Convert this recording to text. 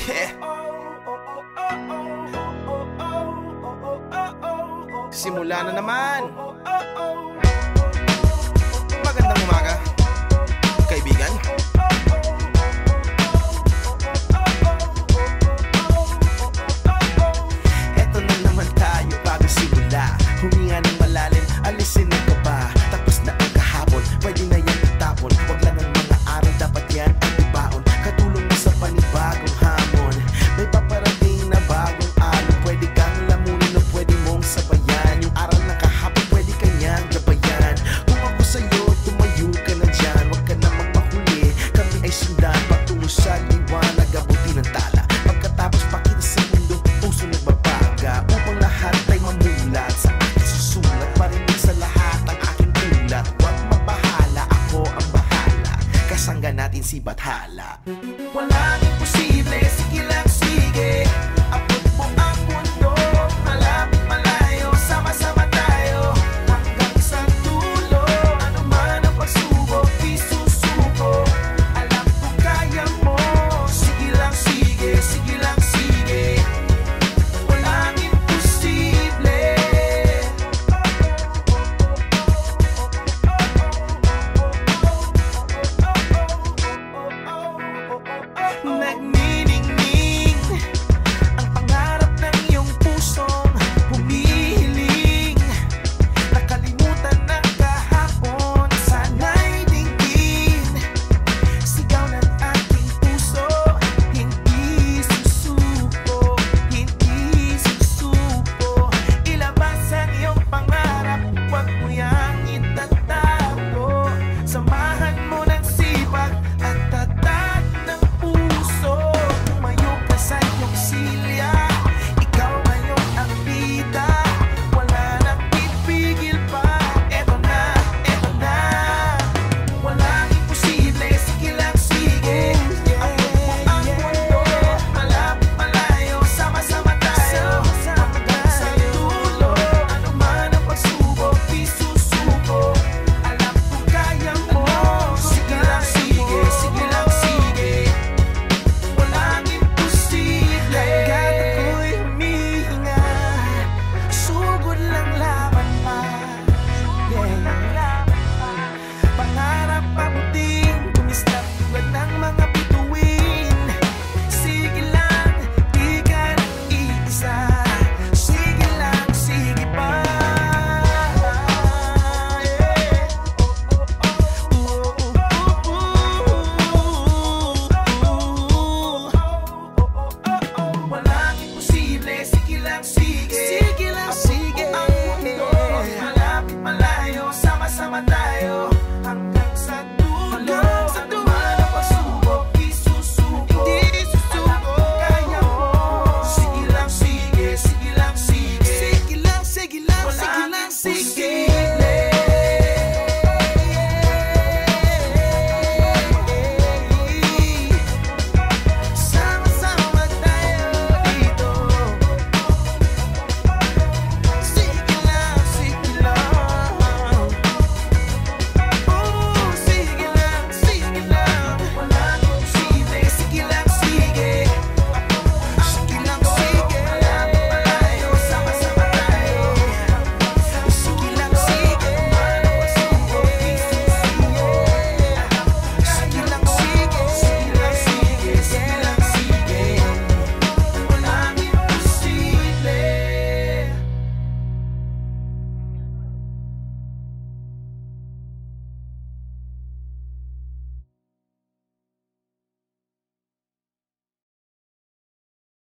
Yeah. Simula na naman. Magandang umaga, kaibigan. Eto na naman tayo bago simula. Huminga ng malalim, alisin ang kaba. Tapos na ang kahapon, pwede na yan itapon. Wag lang ang mga araw, dapat yan ang ibaon. Katulong mo sa panibagong hamon. May paparating na bagong alon. Pwede kang lamunin o pwede mong sabayan. Yung aral na kahapon, pwede kanyang gabayan. Kung ako sa'yo, tumayo ka na dyan. Wag ka na magpahuli, kami ay sundan. Patungo sa liwanag, abutin ng tala. Pagkatapos pakita sa mundo, puso nagbabaga. Upang lahat ay mamulat sa aking susulat. Parinig sa lahat ang aking ulat. Huwag mabahala, ako ang bahala. Kasangga natin si Bathala. Walang imposible, sige lang sige.